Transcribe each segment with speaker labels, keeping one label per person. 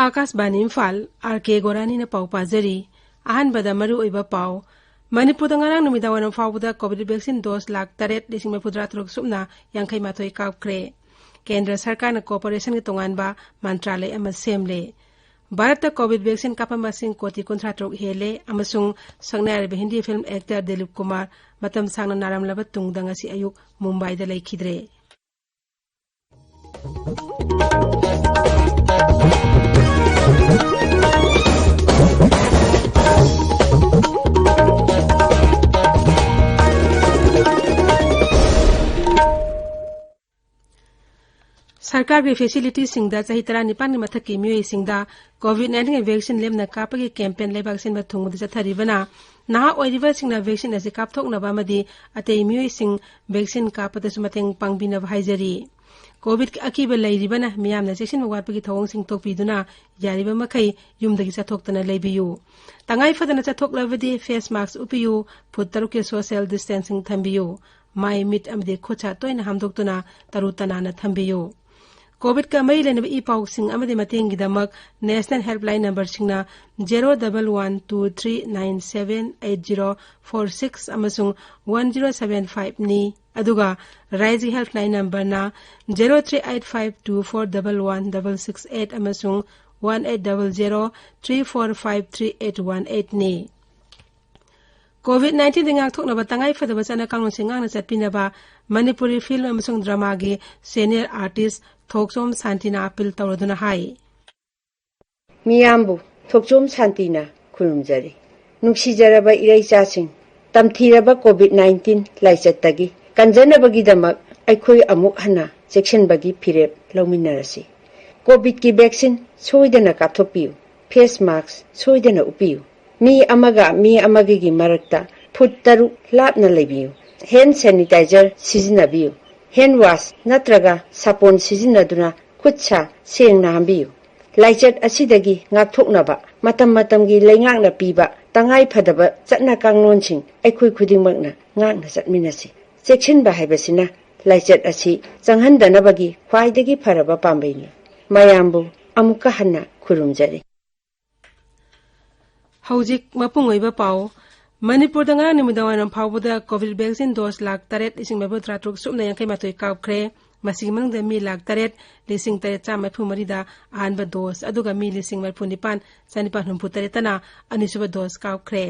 Speaker 1: Akashvani Imphal R K गोरानी ने पाउ पाजरी अहनबदा मरु ओइबा पाउ Manipur ngarang numida wanam fawbuda covid vaccine dose lakh 8,337 subna 58 kaapkhre kendra sarkar na cooperation ki tonganba mantralay ama semle Bharat covid vaccine kapamasing koti 53 hele amasung sangnayar hindi film actor Dilip Kumar matam sangna naramlaba tungdanga si ayuk Mumbai da laikhidre सरकार की facility सिंगदा चाही तरा निपान मथक की म्यूई सिंगदा कोविड-19 vaccine Lemna कापगी campaign लेबाक Simba थुंगद चथरिबना नहा ओइरिबा सिंगना vaccine असे कापथोकनबा मदि अते म्यूई सिंग वैक्सीन कापदसु मतेंग पांगबिनब हाइजरी कोविड की अकीब लैरिबना मियामना सेक्शन वाटपगी थोंग सिंग तोकबिदुना यारिबा मखै युमदगी चथोकतना लेबियु तंगाई फदना चथोकलबदि फेस मास्क उपियु फुट तरुक के सोशल डिस्टेंसिंग थंबियु माई मिट अमदे खोचा तोइना हमदोक्तुना तरु तनाना थंबियु कोविड का मई लेने ई पाउ सिंग अमदे मतेंगी दमक नेशनल हेल्पलाइन नंबर सिंगना 01123978046 अमसुंग 1075 नि अदुगा राइजी हेल्पलाइन नंबर ना 0385241168 अमसुंग 180034533818 नि COVID-19 दिंगाक थोकनबा तंगाई फदबा चना कांगन सिंगांगना चटपिनबा मणिपुरी फिल्म अमसुंग ड्रामा गी सीनियर आर्टिस्ट थोकचोम शांतिना अपील तौरदुना हाई
Speaker 2: मियामबु थोकचोम शांतिना खुरुमजरी नुक्सिजरबा इरैचासिंग तमथीरबा COVID-19 लाइचतगी कंजनबगी दमक अखोय अमुक हना सेक्शनबगी फिरेप लौमिनरसी कोविड की वैक्सीन सोइदना कापथोकपियु फेस मास्क सोइदना उपियु मी अमगी मरक्ता फुट तरुक लापना लेबियु हैंड सैनिटाइजर सिजिनबियु हैंड वाश नत्रगा सापोन सिजिनदुना खुदसा सेंगना हंबियु लाइचत असिदगी ngaktoknaba matam matamgi leingakna piba tangai phadaba chatna kanglonsing aikhoi khudingmakna ngakna chatminasi section ba haibasina laichat asi changhandanabagi khwaidagi pharaba pambaini mayambu amuka hanna khurumjari
Speaker 1: हौजिक मपुंग ओइबा पाओ मणिपुर दंगरा निमिदावानम फावबुदा कोविड वैक्सीन डोज लाख 8,337 सुबना 58 कापख्रे मसिग मंगद मी लाख 8,937 दा आनबा डोज अदुगा मी 9,9,9,9 तना अनिसुबा डोज कापख्रे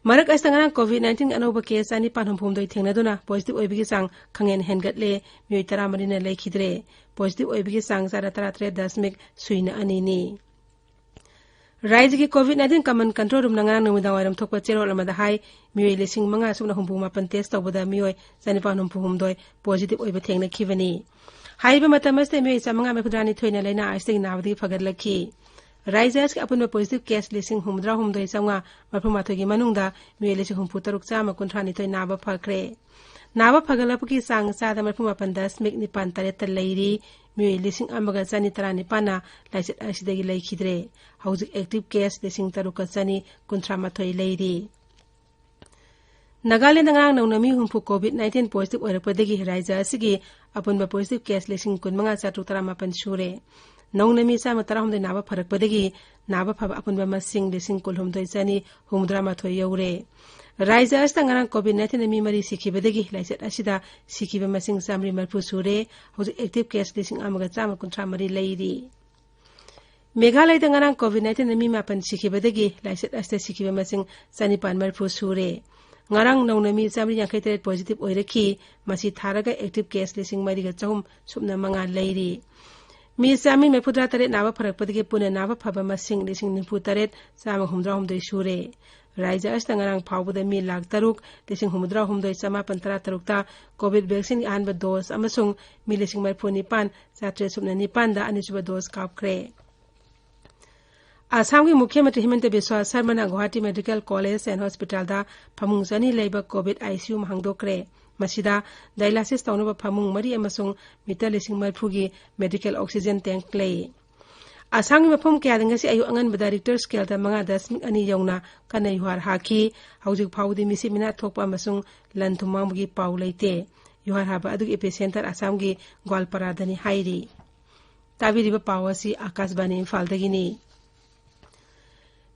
Speaker 1: मरक अस्तंगरा कोविड-19 अनोबा केस 9,9 थेंगनादुना पॉजिटिव ओइबिगी सांग खंगेन हेनगटले मियोय 13 ने लेखिद्रे पॉजिटिव ओइबिगी सांग 33.0 राज्य की कोविड-19 कमन कंट्रोल रूम नंगा नुमिदावारम थोकपा चेरोल अमदा हाई मियोय लिसिंग मंगा सुना हुंबु मापन टेस्ट तौबदा मियोय 95 पॉजिटिव ओइबा थेंगनखिबनी हाइबा मतमस्ते मियोय 5 थोइना लेना आइस्तिग नावदी फगदलखि राज्य के अपन पॉजिटिव केस लिसिंग 9,9 की मनुंगदा मियोय लिसिंग 63 नाबा फखरे नाबा फगलपकी सांग 7.9 लैरी मियोय लिसिंग अमगा 9,9 लाइचत असिदगी लैखिद्रे हौजिक एक्टिव केस लिसिंग 3,9 लैरी नागालैंड नंगांग नौनमी हुंफु कोविड-19 पॉजिटिव ओरपदगी राज्य असिगी अपुनबा पॉजिटिव केस लिसिंग 15,738 सुरे नौनमी 13 नाबा फरकपदगी नाबा फब अपुनबा मसिंग लिसिंग 19,938 यौरे राज्य अस्तंगरांग कोविड-19 मी मरी सिखिबदगी लाइचत असिदा सिखिबा मसिंग 130 सुरे हौजिक एक्टिव केस लिसिंग 1,193 लैरी मेघालय दंगरांग कोविड-19 मी मापन सिखिबदगी लाइचत अस्ते सिखिबा मसिंग 1,9 सुरे ngarang नौनमी 158 पॉजिटिव ओइरखि मसी थारगा एक्टिव केस लिसिंग मरिगा चहुम सुपना मंगा लैरी मी 1,9 नाबा फरकपदगी पुने नाबा फबा मसिंग लिसिंग 9,9 सुरे राज्य अस्तंगरांग फावबदा मी लाख 3,9 ता कोविड वैक्सीन आनबा डोज अमसुंग मी 9,9 दा अनिसुबा डोज कापख्रे आसाम की मुख्यमंत्री Himanta Biswa Sharma Guwahati medical college and hospital दा फमुंग चनी लेबा कोविड आईसीयू हांगदोक्रे मसिदा डायलिसिस तौनबा फमुंग मरी अमसुंग मीटर 9,000 की मेडिकल ऑक्सीजन टैंक ले आसाम की मफम क्यादंगसी अयु अंगनबदा रिक्टर स्केल दा 5.2 यौना कनै युहार हाखी हौजिक फाउदी मिसि मिना थोकपा अमसुंग लनथुमांगगी पाउ लेते युहार हाबा अदुग एपिसेंटर आसाम की ग्वालपारा दनी हाइरी ताबीरिबा पाव असि आकाशवाणी इम्फालदगिनी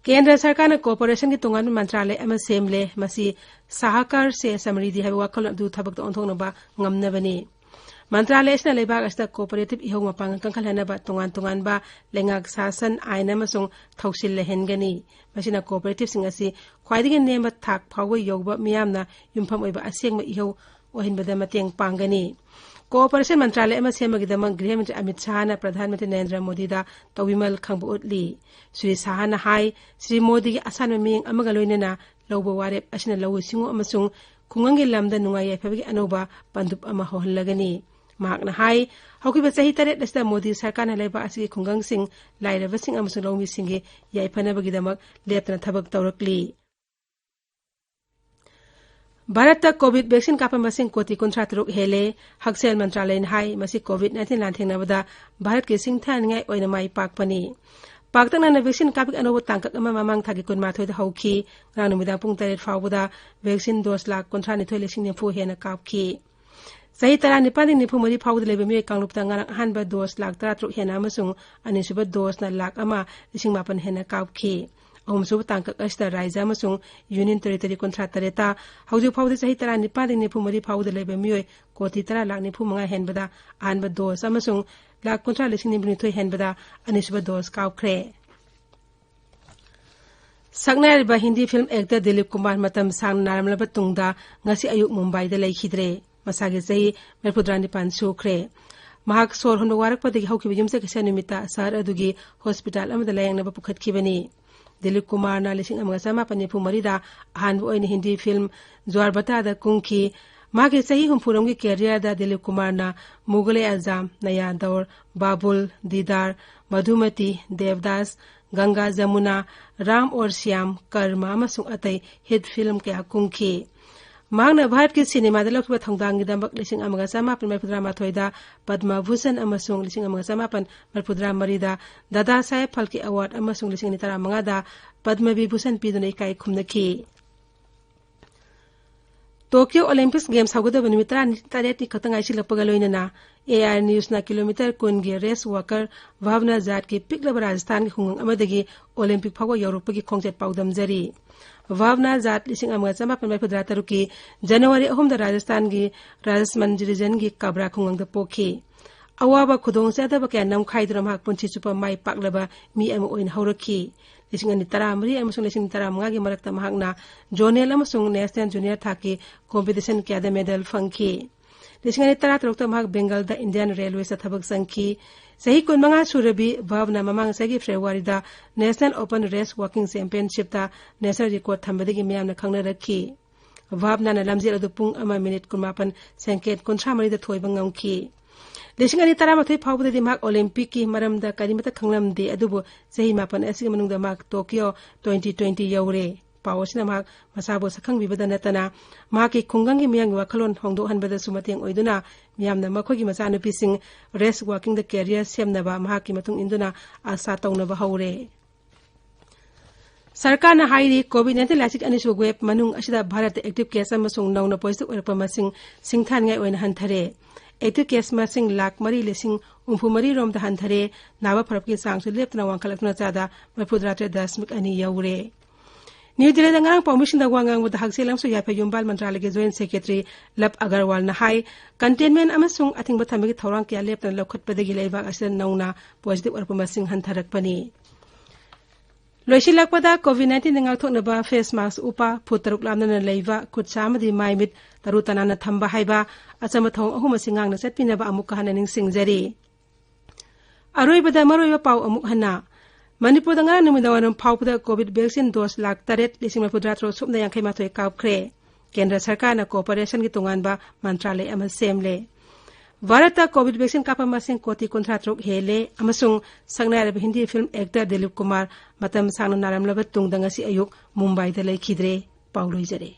Speaker 1: केंद्र सरकार कॉर्पोरेशन की तोंगान मंत्रालय अमा सेमले मसी सहकार से समृद्धि है वाखल अदु थबक ओंथोंनबा ngamnabani मंत्रालय असना लेबाग असता कोऑपरेटिव इहो मपांग कंखलहनबा तोंगान लेंगाक शासन आइन अमसुंग थौसिल लेहेनगनी मसिना कोऑपरेटिव सिंग असि ख्वाइदिगे नेम थाक फाव योगबा मियामना युमफम ओइबा असेंग इहो ओहिनबदा मतेंग पांगनी कोऑपरेशन मंत्रालय अमा सेमगिदम गृह मंत्री अमित शाह ना प्रधानमंत्री नरेंद्र मोदी दा तविमल खंब उतली श्री शाह ना हाई श्री मोदी की आसान मिंग अमगा लोइनेना लौबो वारेप असिना लौ सिंगो अमसुंग खुंगंगी लमदा नुंगाई याफबगी अनोबा पंदुप अमा होहलगनी महाकना हाई हौकिबा सही तरे दस्ता मोदी सरकार ना लेबा असि खुंगंग सिंग लाइरबा सिंग अमसुंग लौमी सिंगे याइफनबगिदमक लेपना थबक तौरकली भारत कोविड वैक्सीन कापा मसिंग कोटी 53 हेले हक्सेल मंत्रालय हाई मसी कोविड-19 लांथेंगनबदा भारत के सिंगथानिंगाई ओइना माई पाकपनी पाकतंगना वैक्सीन कापिक अनोबो तांकक अमा ममांग थागी कुनमाथोय दा हौखी रानुमिदा पुंग 3 फावबदा वैक्सीन डोज लाख 53,900 हेना कापखी सही तरह निपादिंग निफु मरी फावद लेबे मिय कांगलुपता ngarang hanba डोज लाख 13 हेना अमसुंग अनिसुबा डोज ना लाख अमा 5,000 हेना कापखी अहमसुब तांकक अस्ता राइजा अमसुंग यूनियन टेरिटरी कोंट्रा तरेता हौजु फावद सही तरह निपादिंग निफु मरी फावद लेबे मिय कोटी 13 लाख निफु मंगा हेनबदा आनबा डोज अमसुंग लाख 19,900 हेनबदा अनिसुबा डोज कापख्रे सक्नारिबा हिंदी फिल्म एक्टर दिलीप कुमार मतम सांग नारमलबा तुंगदा ngasi ayuk मुंबई दा लेखिद्रे मसागे सही 45 सुख्रे महाक सोर होनो वारकपदगी हौकिबि युमसे कसे निमिता सहर अदुगी हॉस्पिटल अमदा लायंगनबा पुखतखिबनी दिलीप कुमार ना 1994 दा अहानबो ओइन हिंदी फिल्म ज्वार बतादा कुंखी मागे सही हुमफुरम की कैरियर दा दिलीप कुमार ना मुगले आजम नया दौर बाबुल दीदार मधुमती देवदास गंगा जमुना राम और श्याम कर्मा अमसुंग अतै हिट फिल्म के कुंखी मांगना भारत की सिनेमा दा लखबा थंगदांगी दमक 1994 दा पद्मा भूषण अमसुंग 1994 दा दादा साहेब फाल्के अवार्ड अमसुंग 1995 दा पद्म विभूषण पिदुनै काई खुमनखी टोक्यो ओलंपिक्स गेम्स हौगदब निमित 3 नि खतंगाई सिलपगा लोइनना एआर न्यूज ना किलोमीटर कुनगे रेस वॉकर भावना जाट की पिकलब राजस्थान की हुंगंग अमदगी ओलंपिक फागो यूरोपगी खोंगजेट पाउदम जरी भावना जाट 1993 की जनवरी 3 राजस्थान की राजसमंद रीजन की कबरा खुंगंग द पोखी अवाबा खुदोंग सेदब के नम खाइद्रम हाक पुंची सुप माई पाकलबा मी अम ओइन हौरखी 1993 अमसुंग 1995 की मरक्ता महाकना जोनेल अमसुंग नेशनल जूनियर थाकी कॉम्पिटिशन क्यादा मेडल फंखी 1993 महाक बेंगल द इंडियन रेलवे सा थबक संखी सही 15 सुरबी भावना ममांग सगी फेब्रुआरी दा national open race walking championship दा नेशनल रिकॉर्ड थंबदगी मियामना खंगना रखी भावना ना लमजेल अदु पुंग अमा मिनिट 19 सेकेंड 53 दा थोइबा ngamखी 2013 फावबदि मार्क ओलंपिक की मरमदा करिमता खंगलमदे अदुबो सही मापन असि मनुंगदा मार्क टोक्यो 2020 यौरे पावसना मार्क मसाबो सखंग बिबदा नतना मार्क की खुंगंगी मियांग वखलोन होंदो हनबदा सुमतेंग ओइदुना मियामना मखोगी मचानुपि सिंग रेस वॉकिंग द कैरियर सेमनबा मार्क की मतुंग इंदुना आशा तौनबा हौरे सरकार ना हाइरी कोविड-19 लासिक अनिसु वेब मनुंग असिदा भारत एक्टिव केस अमसुंग नौना पॉजिटिव ओरपा मसिंग सिंगथानगाई ओइन हंथरे एक्टिव केस मसिंग लाख 4,53,000 रोम द हंथरे नाबा फरक की सांगसु लेपना वांखलकना चादा 4.2 you're new Delhi दंगांग पॉमिशन the वांगांग the हक्सेलंगसु याफे युम्बाल मंत्रालय के जॉइंट सेक्रेटरी लप अगरवाल ना हाई कंटेनमेंट अमसुंग अथिंग बथमगी थौरांग क्या लेपना लखतपदगी लेबा असिदा नौना पॉजिटिव ओरपा मसिंग हंथरकपनी लोइसिलकपदा कोविड-19 नंगाथोकनबा फेस मास्क उपा फुतरुक लामना लेबा खुदसामदि माइमित तरुतनाना थंबा हाइबा अचमथों अहुम सिंगांगना चटपिनबा अमुक हननिंग सिंगजरी अरोइबदा मरोइबा पाउ अमुक हना मणिपुर दंगा नुमिदावरम फाउपदा Covid vaccine dose lakh 3,913 Subna यांखै माथोय कापख्रे केंद्र सरकार ना कोऑपरेशन की तोंगानबा मंत्रालय अमा सेमले भारत कोविड वैक्सीन कापा मसिंग कोटी 53 हेले अमसुंग संगनायरब हिंदी फिल्म एक्टर दिलीप कुमार मतम सांगना नारमलबा तुंगदंगसी अयुक मुंबई दा लेखिद्रे पाउलोइजरे